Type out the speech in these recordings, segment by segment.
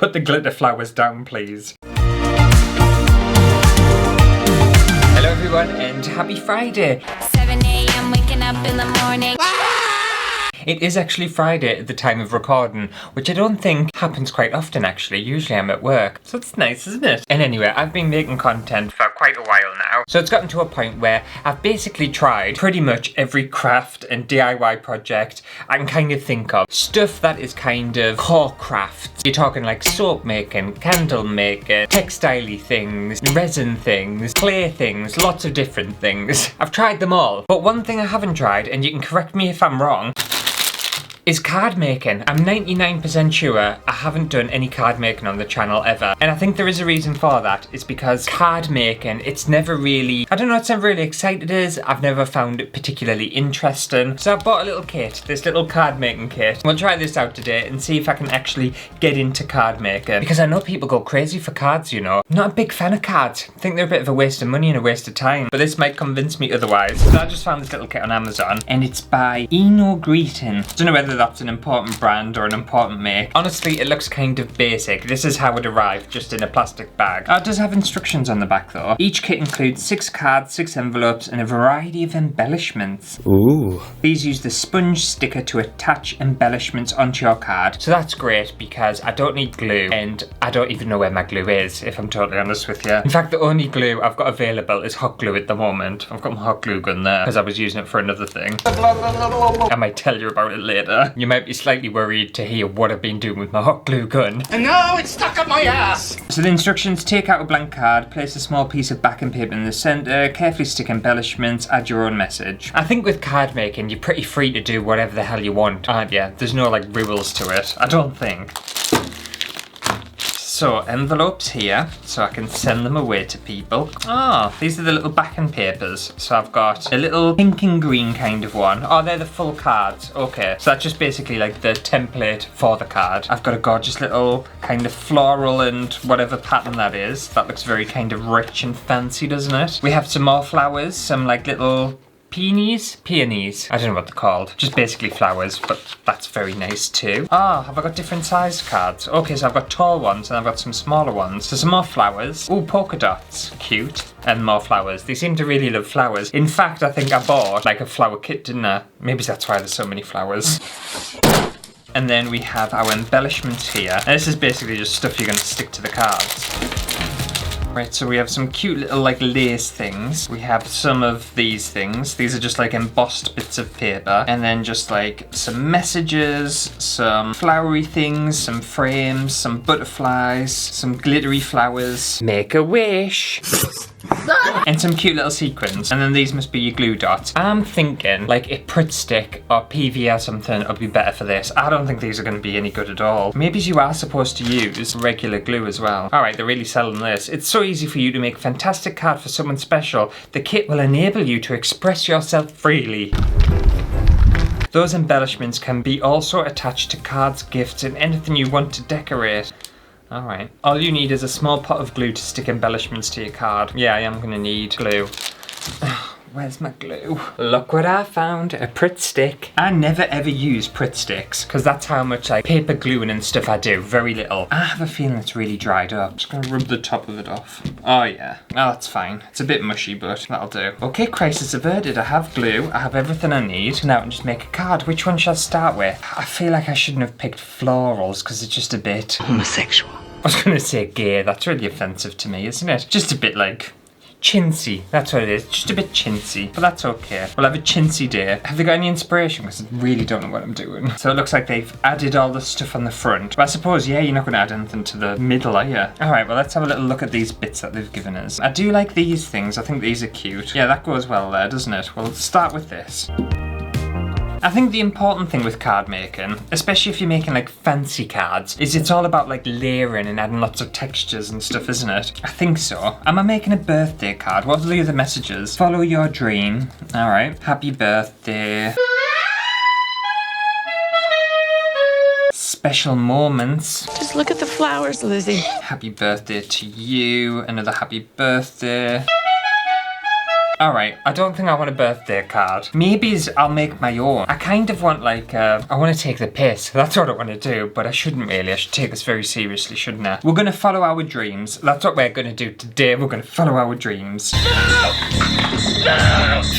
Put the glitter flowers down, please. Hello everyone and happy Friday. 7 a.m. waking up in the morning. It is actually Friday at the time of recording, which I don't think happens quite often actually. Usually I'm at work, so it's nice, isn't it? And anyway, I've been making content for quite a while now, so it's gotten to a point where I've basically tried pretty much every craft and DIY project I can kind of think of. Stuff that is kind of core crafts. You're talking like soap making, candle making, textile-y things, resin things, clay things, lots of different things. I've tried them all, but one thing I haven't tried, and you can correct me if I'm wrong, is card making. I'm 99% sure I haven't done any card making on the channel ever. And I think there is a reason for that. It's because card making, it's never really, I don't know, it's never really excited us. I've never found it particularly interesting. So I bought a little kit, this little card making kit. We'll try this out today and see if I can actually get into card making. Because I know people go crazy for cards, you know. I'm not a big fan of cards. I think they're a bit of a waste of money and a waste of time. But this might convince me otherwise. So I just found this little kit on Amazon and it's by Greeting. I don't know whether that's an important brand or an important make. Honestly, it looks kind of basic. This is how it arrived, just in a plastic bag. It does have instructions on the back though. Each kit includes 6 cards, 6 envelopes, and a variety of embellishments. Ooh. Please use the sponge sticker to attach embellishments onto your card. So that's great because I don't need glue and I don't even know where my glue is, if I'm totally honest with you. In fact, the only glue I've got available is hot glue at the moment. I've got my hot glue gun there because I was using it for another thing. I might tell you about it later. You might be slightly worried to hear what I've been doing with my hot glue gun. And now it's stuck up my ass! So the instructions: take out a blank card, place a small piece of backing paper in the centre, carefully stick embellishments, add your own message. I think with card making, you're pretty free to do whatever the hell you want, aren't you? There's no like rules to it, I don't think. So, envelopes here, so I can send them away to people. Ah, these are the little backing papers. So I've got a little pink and green kind of one. Oh, they're the full cards. Okay, so that's just basically like the template for the card. I've got a gorgeous little kind of floral and whatever pattern that is. That looks very kind of rich and fancy, doesn't it? We have some more flowers, some like little peonies? Peonies. I don't know what they're called. Just basically flowers, but that's very nice too. Ah, have I got different sized cards? Okay, so I've got tall ones and I've got some smaller ones. So some more flowers. Oh, polka dots. Cute. And more flowers. They seem to really love flowers. In fact, I think I bought like a flower kit, didn't I? Maybe that's why there's so many flowers. And then we have our embellishments here. And this is basically just stuff you're going to stick to the cards. Right, so we have some cute little like lace things. We have some of these things. These are just like embossed bits of paper. And then just like some messages, some flowery things, some frames, some butterflies, some glittery flowers. Make a wish. And some cute little sequins. And then these must be your glue dots. I'm thinking like a Pritt stick or PV or something would be better for this. I don't think these are going to be any good at all. Maybe you are supposed to use regular glue as well. Alright, they're really selling this. It's so easy for you to make a fantastic card for someone special. The kit will enable you to express yourself freely. Those embellishments can be also attached to cards, gifts, and anything you want to decorate. Alright. All you need is a small pot of glue to stick embellishments to your card. Yeah, I am gonna need glue. Where's my glue? Look what I found, a Pritt stick. I never ever use Pritt sticks because that's how much like paper gluing and stuff I do, very little. I have a feeling it's really dried up. Just gonna rub the top of it off. Oh yeah, oh that's fine. It's a bit mushy, but that'll do. Okay, crisis averted. I have glue, I have everything I need. Now I can just make a card. Which one shall I start with? I feel like I shouldn't have picked florals because it's just a bit homosexual. I was gonna say gay, that's really offensive to me, isn't it? Just a bit like chintzy, that's what it is, just a bit chintzy, but that's okay. We'll have a chintzy day. Have they got any inspiration? Because I really don't know what I'm doing. So it looks like they've added all the stuff on the front. But I suppose, yeah, you're not going to add anything to the middle, are you? Alright, well let's have a little look at these bits that they've given us. I do like these things, I think these are cute. Yeah, that goes well there, doesn't it? Well, let's start with this. I think the important thing with card making, especially if you're making like fancy cards, is it's all about like layering and adding lots of textures and stuff, isn't it? I think so. Am I making a birthday card? What are the other messages? Follow your dream. Alright. Happy birthday. Special moments. Just look at the flowers, Lizzie. Happy birthday to you. Another happy birthday. Alright, I don't think I want a birthday card. Maybe I'll make my own. I kind of want like, I want to take the piss. That's what I want to do, but I shouldn't really. I should take this very seriously, shouldn't I? We're going to follow our dreams. That's what we're going to do today. We're going to follow our dreams.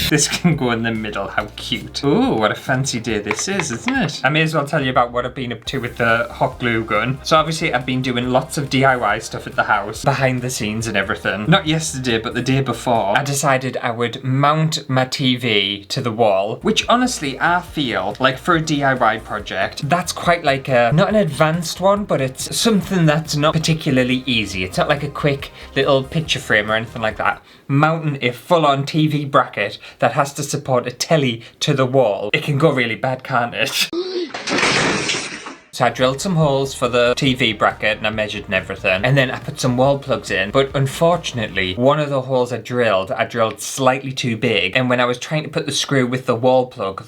This can go in the middle. How cute. Ooh, what a fancy day this is, isn't it? I may as well tell you about what I've been up to with the hot glue gun. So obviously I've been doing lots of DIY stuff at the house, behind the scenes and everything. Not yesterday, but the day before, I decided I would mount my TV to the wall, which honestly I feel like for a DIY project, that's quite like a, not an advanced one, but it's something that's not particularly easy. It's not like a quick little picture frame or anything like that. Mounting a full-on TV bracket that has to support a telly to the wall, it can go really bad, can't it? So I drilled some holes for the TV bracket and I measured and everything, and then I put some wall plugs in, but unfortunately one of the holes I drilled slightly too big, and when I was trying to put the screw with the wall plug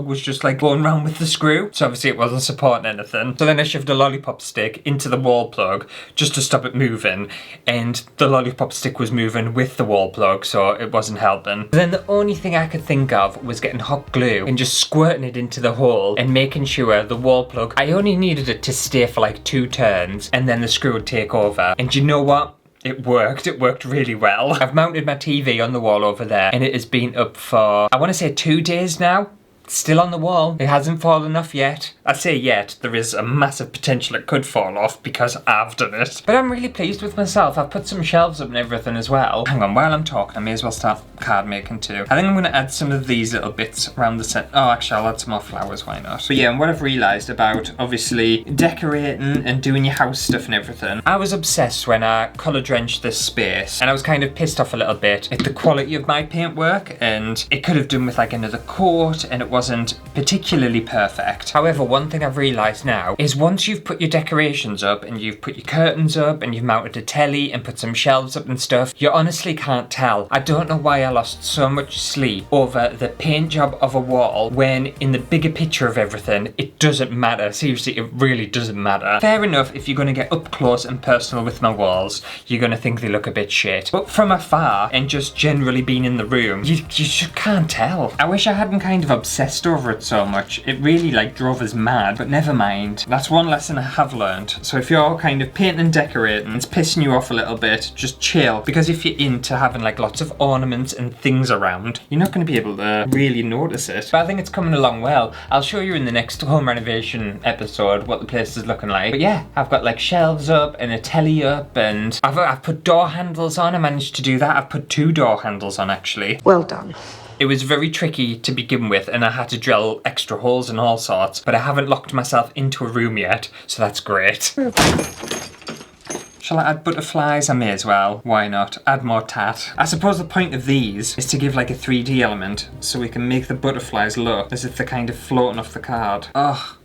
was just like going around with the screw, so obviously it wasn't supporting anything. So then I shoved a lollipop stick into the wall plug just to stop it moving, and the lollipop stick was moving with the wall plug, so it wasn't helping. Then the only thing I could think of was getting hot glue and just squirting it into the hole and making sure the wall plug, I only needed it to stay for like 2 turns and then the screw would take over. And you know what? It worked really well. I've mounted my TV on the wall over there and it has been up for, I want to say 2 days now. Still on the wall. It hasn't fallen off yet. I say yet, there is a massive potential it could fall off because I've done it. But I'm really pleased with myself. I've put some shelves up and everything as well. Hang on, while I'm talking, I may as well start card making too. I think I'm going to add some of these little bits around the set. Oh, actually, I'll add some more flowers, why not? But yeah, and what I've realised about obviously decorating and doing your house stuff and everything, I was obsessed when I colour drenched this space, and I was kind of pissed off a little bit at the quality of my paintwork, and it could have done with like another coat, and it wasn't particularly perfect. However, one thing I've realised now is once you've put your decorations up and you've put your curtains up and you've mounted a telly and put some shelves up and stuff, you honestly can't tell. I don't know why I lost so much sleep over the paint job of a wall when in the bigger picture of everything, it doesn't matter. Seriously, it really doesn't matter. Fair enough, if you're going to get up close and personal with my walls, you're going to think they look a bit shit. But from afar and just generally being in the room, you just can't tell. I wish I hadn't kind of obsessed over it so much. It really like drove us mad, but never mind. That's one lesson I have learned. So if you're kind of painting and decorating, it's pissing you off a little bit, just chill. Because if you're into having like lots of ornaments and things around, you're not going to be able to really notice it. But I think it's coming along well. I'll show you in the next home renovation episode what the place is looking like. But yeah, I've got like shelves up and a telly up, and I've put door handles on. I managed to do that. I've put 2 door handles on actually. Well done. It was very tricky to begin with and I had to drill extra holes and all sorts, but I haven't locked myself into a room yet, so that's great. Shall I add butterflies? I may as well. Why not? Add more tat. I suppose the point of these is to give like a 3D element so we can make the butterflies look as if they're kind of floating off the card. Ugh.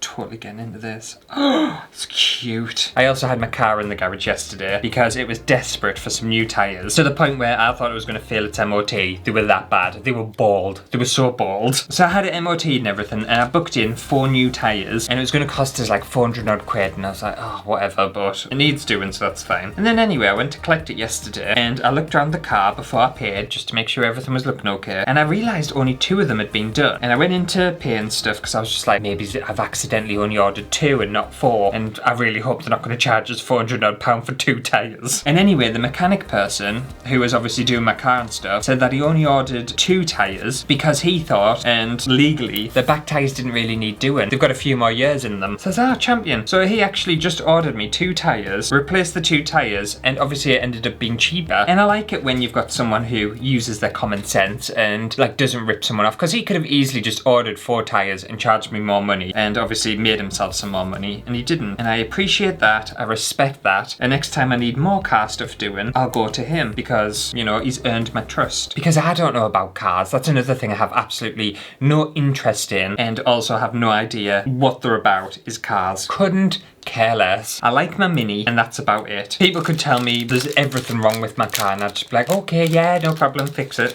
Totally getting into this. Oh, it's cute. I also had my car in the garage yesterday because it was desperate for some new tyres, to the point where I thought it was going to fail its MOT. They were that bad. They were bald. They were so bald. So I had it MOT'd and everything, and I booked in 4 new tyres, and it was going to cost us like 400 odd quid, and I was like, oh, whatever, but it needs doing, so that's fine. And then anyway, I went to collect it yesterday, and I looked around the car before I paid, just to make sure everything was looking okay, and I realised only 2 of them had been done. And I went into pay and stuff, because I was just like, maybe I've accidentally only ordered 2 and not 4, and I really hope they're not going to charge us £400 odd for 2 tyres. And anyway, the mechanic person, who was obviously doing my car and stuff, said that he only ordered 2 tyres because he thought, and legally, the back tyres didn't really need doing. They've got a few more years in them. So I was, champion. So he actually just ordered me 2 tyres, replaced the 2 tyres, and obviously it ended up being cheaper. And I like it when you've got someone who uses their common sense and like doesn't rip someone off, because he could have easily just ordered 4 tyres and charged me more money and obviously made himself some more money, and he didn't. And I appreciate that, I respect that, and next time I need more car stuff doing, I'll go to him because, you know, he's earned my trust. Because I don't know about cars, that's another thing I have absolutely no interest in, and also have no idea what they're about, is cars. Couldn't care less. I like my Mini and that's about it. People could tell me there's everything wrong with my car and I'd just be like, okay, yeah, no problem, fix it.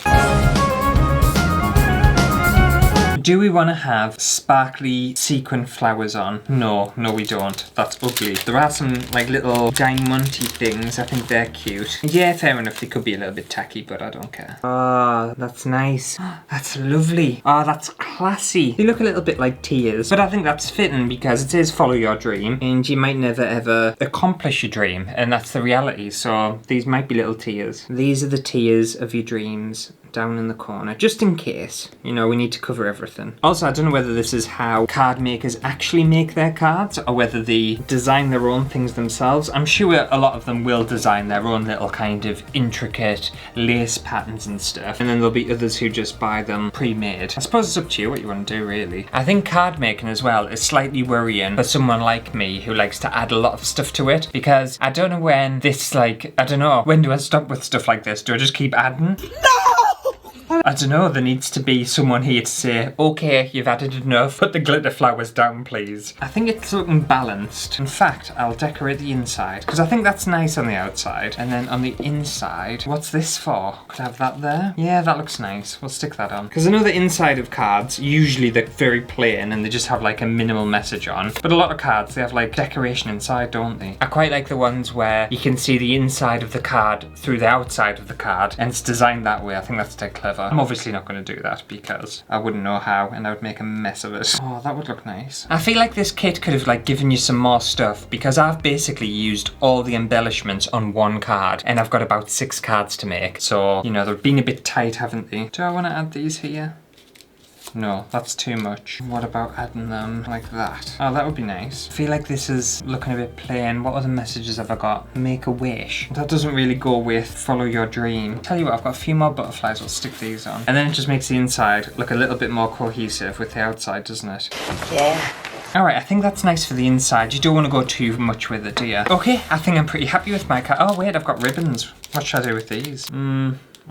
do we want to have sparkly sequin flowers on? No, we don't. That's ugly. There are some like little diamondy things. I think they're cute. Yeah, fair enough. They could be a little bit tacky, but I don't care. Oh, that's nice. That's lovely. Oh, that's classy. They look a little bit like tears, but I think that's fitting because it says follow your dream and you might never ever accomplish your dream, and that's the reality. So these might be little tears. These are the tears of your dreams down in the corner, just in case. You know, we need to cover everything. Also, I don't know whether this is how card makers actually make their cards or whether they design their own things themselves. I'm sure a lot of them will design their own little kind of intricate lace patterns and stuff, and then there'll be others who just buy them pre-made. I suppose it's up to you what you want to do, really. I think card making as well is slightly worrying for someone like me who likes to add a lot of stuff to it, because I don't know when this, like, I don't know, when do I stop with stuff like this? Do I just keep adding? I don't know, there needs to be someone here to say, okay, you've added enough, put the glitter flowers down, please. I think it's looking balanced. In fact, I'll decorate the inside, because I think that's nice on the outside. And then on the inside, what's this for? Could I have that there? Yeah, that looks nice. We'll stick that on. Because I know the inside of cards, usually they're very plain and they just have like a minimal message on. But a lot of cards, they have like decoration inside, don't they? I quite like the ones where you can see the inside of the card through the outside of the card, and it's designed that way. I think that's dead clever. I'm obviously not going to do that because I wouldn't know how and I would make a mess of it. Oh, that would look nice. I feel like this kit could have like given you some more stuff, because I've basically used all the embellishments on one card and I've got about 6 cards to make. So, you know, they've been a bit tight, haven't they? Do I want to add these here? No, that's too much. What about adding them like that? Oh, that would be nice. I feel like this is looking a bit plain. What other messages have I got? Make a wish. That doesn't really go with follow your dream. Tell you what, I've got a few more butterflies. I'll stick these on. And then it just makes the inside look a little bit more cohesive with the outside, doesn't it? Yeah. Alright, I think that's nice for the inside. You don't want to go too much with it, do you? Okay, I think I'm pretty happy with my card. Oh wait, I've got ribbons. What should I do with these?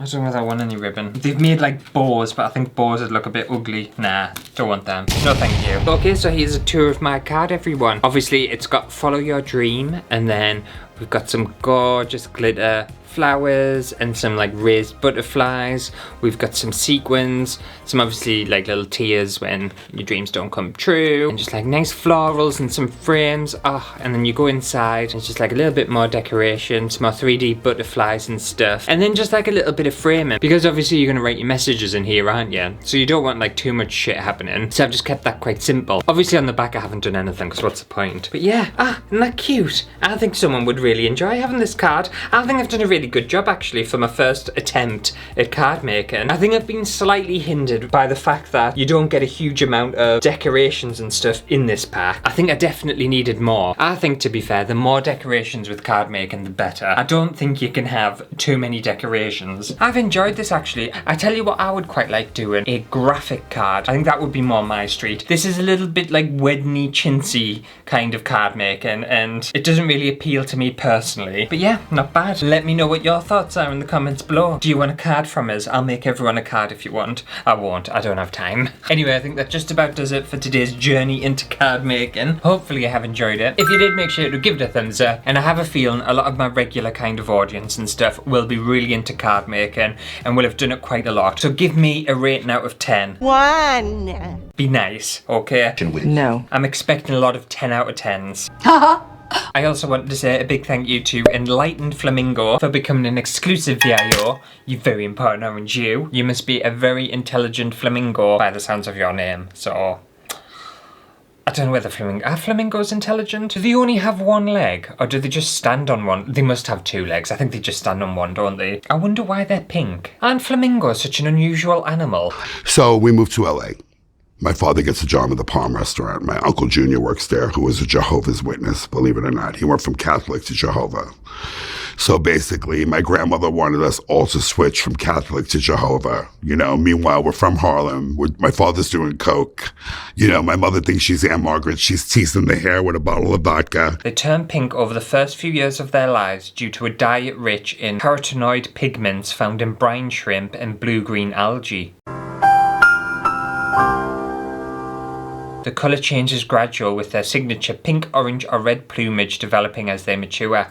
I don't know whether I want any ribbon. They've made like bows, but I think bows would look a bit ugly. Nah, don't want them. No thank you. Okay, so here's a tour of my card, everyone. Obviously, it's got follow your dream, and then we've got some gorgeous glitter flowers and some like raised butterflies. We've got some sequins, some obviously like little tears when your dreams don't come true, and just like nice florals and some frames. Oh, and then you go inside and it's just like a little bit more decoration, some more 3D butterflies and stuff, and then just like a little bit of framing, because obviously you're gonna write your messages in here, aren't you? So you don't want like too much shit happening, so I've just kept that quite simple. Obviously on the back I haven't done anything, because what's the point? But yeah, isn't that cute? I think someone would really enjoy having this card. I think I've done a really good job actually for my first attempt at card making. I think I've been slightly hindered by the fact that you don't get a huge amount of decorations and stuff in this pack. I think I definitely needed more. I think, to be fair, the more decorations with card making the better. I don't think you can have too many decorations. I've enjoyed this actually. I tell you what I would quite like doing, a graphic card. I think that would be more my street. This is a little bit like wedney chintzy kind of card making, and it doesn't really appeal to me personally. But yeah, not bad. Let me know what your thoughts are in the comments below. Do you want a card from us? I'll make everyone a card if you want. I won't, I don't have time. Anyway, I think that just about does it for today's journey into card making. Hopefully you have enjoyed it. If you did, make sure to give it a thumbs up, and I have a feeling a lot of my regular kind of audience and stuff will be really into card making and will have done it quite a lot. So give me a rating out of 10. 1. Be nice, okay? No. I'm expecting a lot of 10 out of 10s. I also wanted to say a big thank you to Enlightened Flamingo for becoming an exclusive VIO. You're very important, aren't you? You must be a very intelligent flamingo by the sounds of your name, so... I don't know whether are flamingos intelligent? Do they only have one leg? Or do they just stand on one? They must have 2 legs. I think they just stand on one, don't they? I wonder why they're pink. Aren't flamingos such an unusual animal? So we moved to LA. My father gets a job at the Palm Restaurant. My Uncle Junior works there, who is a Jehovah's Witness, believe it or not. He went from Catholic to Jehovah. So basically, my grandmother wanted us all to switch from Catholic to Jehovah. You know, meanwhile, we're from Harlem. My father's doing coke. You know, my mother thinks she's Aunt Margaret. She's teasing the hair with a bottle of vodka. They turn pink over the first few years of their lives due to a diet rich in carotenoid pigments found in brine shrimp and blue-green algae. The colour change is gradual, with their signature pink, orange or red plumage developing as they mature.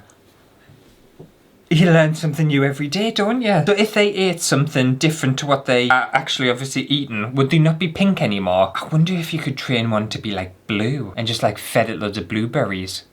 You learn something new every day, don't you? So if they ate something different to what they are actually obviously eating, would they not be pink anymore? I wonder if you could train one to be like blue and just like fed it loads of blueberries.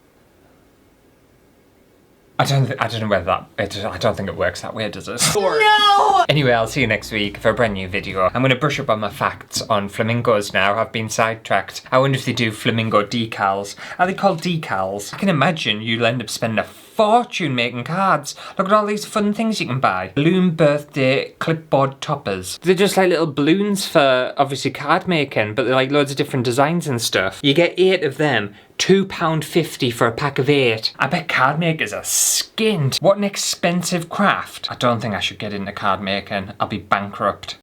I don't know whether I don't think it works that way, does it? No! Anyway, I'll see you next week for a brand new video. I'm going to brush up on my facts on flamingos now. I've been sidetracked. I wonder if they do flamingo decals. Are they called decals? I can imagine you'll end up spending a fortune making cards. Look at all these fun things you can buy. Balloon birthday clipboard toppers. They're just like little balloons for obviously card making, but they're like loads of different designs and stuff. You get 8 of them. £2.50 for a pack of 8. I bet card makers are skint. What an expensive craft. I don't think I should get into card making. I'll be bankrupt.